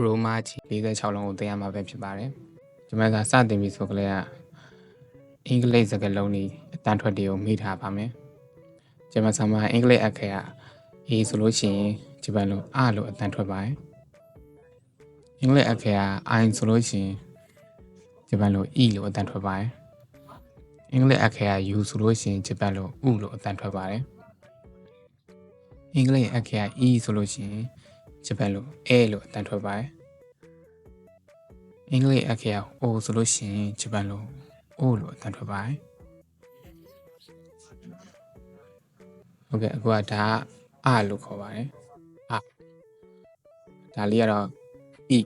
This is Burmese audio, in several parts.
ရိုမာကြီး46လုံးကိုသင်ရမှာပဲဖြစ်ပါတယ်ဒီမှာစတင်ပြီဆိုကြလေကအင်္ဂလိပ်စကားလုံးတွေအတန်ထွက်တွေကိုမိထားပါမယ်ဒီမှာဆာမအင်္ဂလိပ်အခရာAဆိုလို့ရှိရင်ဒီဘက်လုံးအလို့အတန်ထွက်ပါတယ်အင်္ဂလိပ်အခရာ I ဆိုလို့ရှိရင်ဒီဘက်လုံး E လို့အတန်ထွက်ပါတယ်အင်္ဂလိပ်အခရာ U ဆိုလို့ရှိရင်ဒီဘက်လုံး U လို့အတန်ထွက်ပါတယ်အင်္ဂလိပ်အခရာ E ဆိုလို့ရှိရင်ဒီဘက်လုံး A လို့အတန်ထွက်ပါတယ်အင်္ဂလိပ်အခရာ O ဆိုလို့ရှိရင်ဒီဘက်လုံး O လို့အတန်ထွက်ပါတယ်โอเคအခုကဒါအလို့ခေါ်ပါတယ်အဒါလေးကတော့ E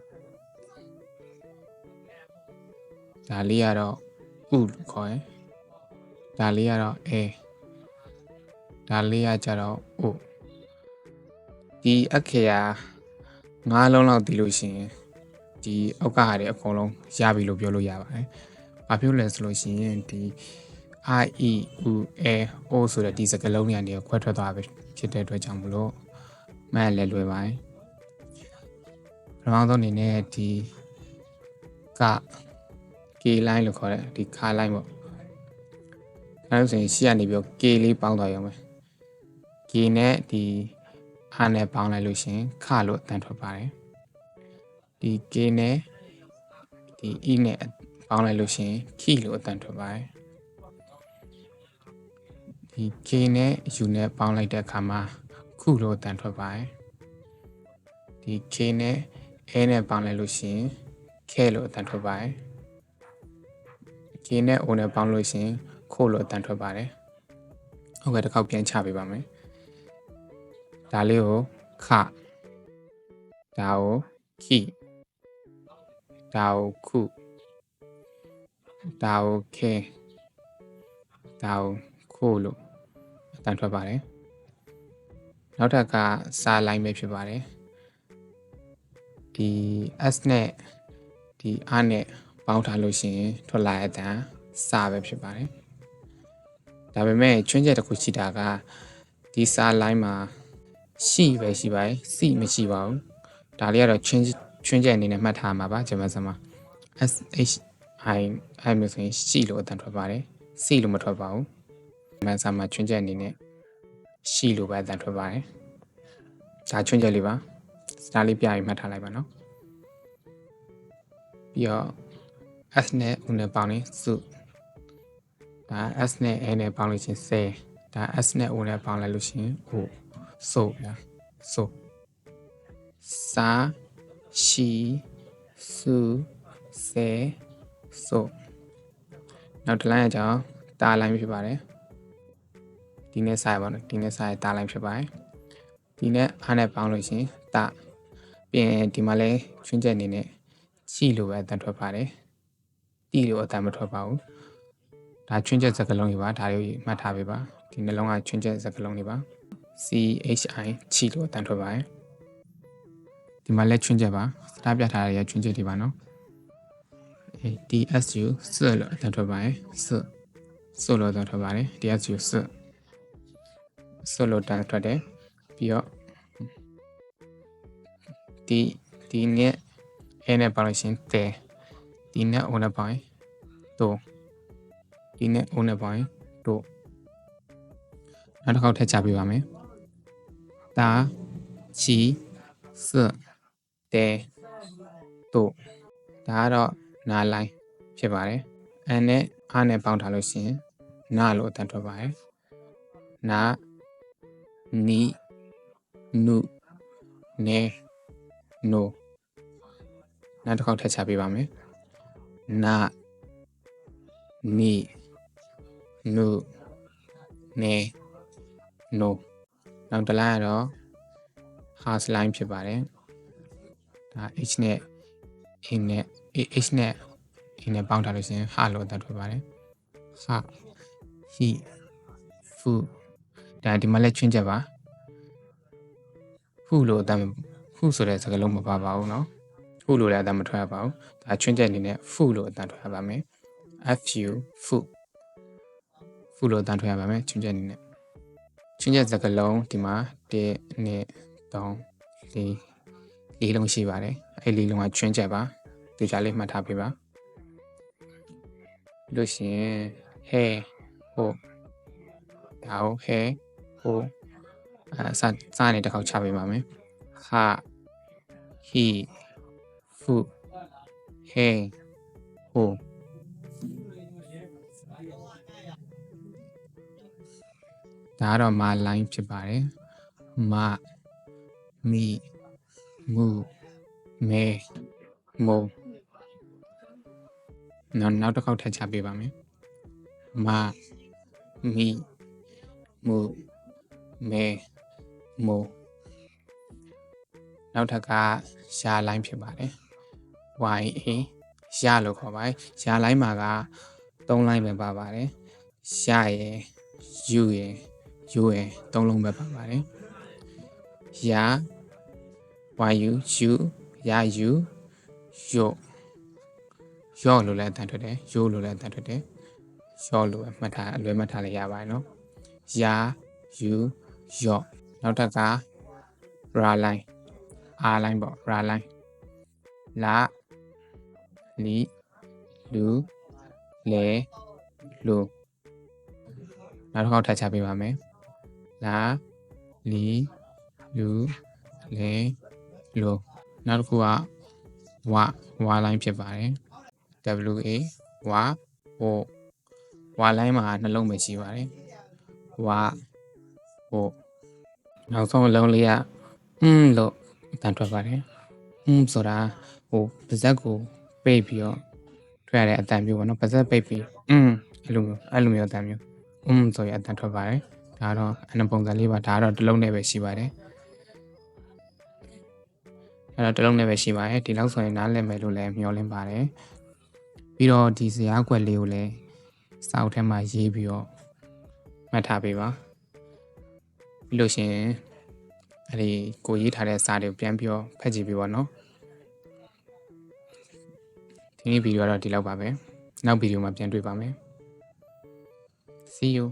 ဒါလေးကတော့ U လို့ခေါ်တယ်ဒါလေးကတော့ A ဒါလေးကကြတော့ O ဒီအခရာ9လုံးလောက်ဒီလို့ရှိရင်ဒီအောက်ကဟာတွေအကုန်လုံးရပြီလို့ပြောလို့ရပါတယ်။ဘာဖြစ်လဲဆိုလို့ရှိရင်ဒီ I E U A O ဆိုတဲ့ဒီစကားလုံးတွေကနေခွဲထွက်သွားပြီဖြစ်တဲ့အတွက်ကြောင့်မလို့မှတ်လဲလွယ်ပါတယ်။ပထမဆုံးအနေနဲ့ဒီက K line လို့ခေါ်တဲ့ဒီခါ line ပေါ့။အဲဒါဆိုရင်ရှေ့ကနေပြီး K လေးပေါင်းသွားရအောင်မယ်။ K နဲ့ဒီ R နဲ့ပေါင်းလိုက်လို့ရှိရင်ခလို့အတန်ထွက်ပါတယ်။ဒီ K နဲ့ဒီ E နဲ့ပေါင်းလိုက်လို့ရှိရင်ခီလို့အတန်ထွက်ပါတယ်ဒီ K နဲ့ U နဲ့ပေါင်းလိုက်တဲ့အခါမှာခုလို့အတန်ထွက်ပါတယ်ဒီ K နဲ့ A နဲ့ပေါင်းလိုက်လို့ရှိရင်ခဲလို့အတန်ထွက်ပါတယ် K နဲ့ O နဲ့ပေါင်းလို့ရှိရင်ခို့လို့အတန်ထွက်ပါတယ်ဟုတ်ကဲ့တစ်ခေါက်ပြန်ချပေးပါမယ်ဒါလေးကိုခဒါကိုခီဒါကိုခုဒါကိုခဲဒါကိုခို့လို့အတန်ထွက်ပါတယ်နောက်ထပ်ကစာလိုင်းပဲဖြစ်ပါတယ်ဒီ S နဲ့ဒီ R နဲ့ပေါင်းထားလို့ရှိရင်ထွက်လာတဲ့အတန်စာပဲဖြစ်ပါတယ်ဒါပေမဲ့ချွင်းချက်တစ်ခုရှိတာကဒီစာလိုင်းမှာရှိပဲရှိပါတယ် C မရှိပါဘူးဒါလေးကတော့ချွင်းချက်အနေနဲ့မှတ်ထားမှာပါဂျမစမှာ S H I အဲ့မျိုးဆိုရင်ရှိလို့အတန်ထွက်ပါတယ် C လို့မထွက်ပါဘူးဂျမစမှာချွင်းချက်အနေနဲ့ရှိလို့ပဲအတန်ထွက်ပါတယ်ဒါချွင်းချက်လေးပါဒါလေးပြပြီးမှတ်ထားလိုက်ပါနော်ပြီးတော့ S နဲ့ U နဲ့ပေါင်းရင်စုဒါ S နဲ့ A နဲ့ပေါင်းလို့ရှိရင်10ဒါ S နဲ့ O နဲ့ပေါင်းလိုက်လို့ရှိရင် O ဆိုဗျာဆိုစာရှိစုစေဆိုနောက်တစ်လိုင်းကကြောင့်တာလိုင်းဖြစ်ပါတယ်ဒီနဲ့စာရပါတော့ဒီနဲ့စာရတာလိုင်းဖြစ်ပါတယ်ဒီနဲ့အားနဲ့ပေါင်းလို့ရှိရင်တာပြီးရင်ဒီမှာလဲချွင်းချက်အနေနဲ့ရှိလို့ပဲအတန်ထွက်ပါတယ်တီလို့အတန်မထွက်ပါဘူးဒါချွင်းချက်စကားလုံးတွေပါဒါတွေမှတ်ထားပေးပါဒီနှလုံးကချွင်းချက်စကားလုံးတွေပါ CHI ချီလို့အတန်ထွက်ပါတယ်ဒီမှာလဲချွင်းချက်ပါစတားပြထားရတဲ့ချွင်းချက်တွေပါနော် DSU ဆွလို့အတန်ထွက်ပါတယ်ဆွလို့အတန်ထွက်ပါတယ် DSU ဆွလို့အတန်ထွက်တယ်ပြီးတော့ဒီနဲ့ A နဲ့ပေါင်းလို့ရှိရင်တဲဒီနဲ့ O နဲ့ပေါင်းရင်တိုဒီနဲ့ O နဲ့ပေါင်းရင်တိုနောက်တစ်ခေါက်ထပ်ချပေးပါမယ်တာချီစတဲတိုဒါကတော့နာလိုင်းဖြစ်ပါတယ်အန်နဲ့အားနဲ့ပေါင်းထားလို့ရှိရင်နာလို့အတန်ထွက်ပါတယ်နာနီနုနေနိုနောက်တစ်ခေါက်ထပ်ချပေးပါမယ်နာနီနုနေနိုနောက်တစ်လိုက်ကတော့ house line ဖြစ်ပါတယ်ဒါ H နဲ့ A နဲ့ H နဲ့ A နဲ့ပေါင်းထားလို့ရှိရင်ဟာလို့အတန်ထွက်ပါတယ်ဟာဟီဖူဒါဒီမှာလည်းချွင်းချက်ပါဖူလို့အတန်ဖူဆိုတဲ့စကားလုံးမပါပါဘူးเนาะဖူလို့လည်းအတန်မထွက်ရပါဘူးဒါချွင်းချက်အနေနဲ့ဖူလို့အတန်ထွက်ရပါမယ် FU ဖူလို့အတန်ထွက်ရပါမယ်ချွင်းချက်အနေနဲ့ချွင်းချက်စကားလုံးဒီမှာ1 2 3 4 4 လုံးရှိပါတယ်အဲ့4 လုံးကချွင်းချက်ပါဒီကြားလေးမှတ်ထားပေးပါလို့ရှိရင် hair ဟုတ်ဒါဟုတ် hair ဟုတ်စနေတစ်ခေါက်ချပေးပါမယ်ဟာ he fu hey ho ဒါကတော့မာ line ဖြစ်ပါတယ်မမီမူမဲမုံနောက်တစ်ခေါက်ထပ်ချပေးပါမယ်မမီမူမဲမုံနောက်ထပ်ကရှာ line ဖြစ်ပါတယ် YA ရလို့ခေါ်ပါတယ်ရှာ line မှာက3 line ပဲပါပါတယ်ရှာရယ် U ရယ် U ရယ်3 လုံးပဲပါပါတယ်ရ YU U ရ U ရောလို့လည်းအတန်ထွက်တယ်ရိုးလို့လည်းအတန်ထွက်တယ်ရောလို့မှတ်ထားအလွယ်မှတ်ထားလည်းရပါတယ်နော်ရ U ရောနောက်ထပ်က ra line R line ပေါ့ ra line လာလီလူလေလူနောက်တစ်ခေါက်ထပ်ချပေးပါမယ်လာလီလူလေလူနောက်တစ်ခုကဝါ line ဖြစ်ပါတယ် WA ဝါ line မှာနှလုံးပဲရှိပါတယ်ဝါနောက်ဆုံးအလုံးလေးကလို့အတန်ထွက်ပါတယ်ဆိုတာပါဇက်ကိုပိတ်ပြီးတော့ထွက်ရတဲ့အတန်မျိုးပေါ့နော်ပါဇက်ပိတ်ပြီးအဲ့လိုမျိုးအတန်မျိုးဆိုရအတန်ထွက်ပါတယ်ဒါတော့အနပုံစံလေးပါဒါတော့တစ်လုံးနဲ့ပဲရှိပါတယ်အဲ့တော့တစ်လုံးနဲ့ပဲရှိပါတယ်ဒီလောက်ဆိုရင်နားလည်မယ်လို့လည်းမျှော်လင့်ပါတယ်ပြီးတော့ဒီဇာတ်ကွက်လေးကိုလည်းစာအုပ်ထဲမှာရေးပြီးတော့မှတ်ထားပေးပါပြီးလို့ရှိရင်အဲ့ဒီကိုရေးထားတဲ့စာတွေကိုပြန်ပြီးတော့ဖတ်ကြည့်ပေးပါနော်ဒီနေ့ဗီဒီယိုကတော့ဒီလောက်ပါပဲနောက်ဗီဒီယိုမှာပြန်တွေ့ပါမယ် See you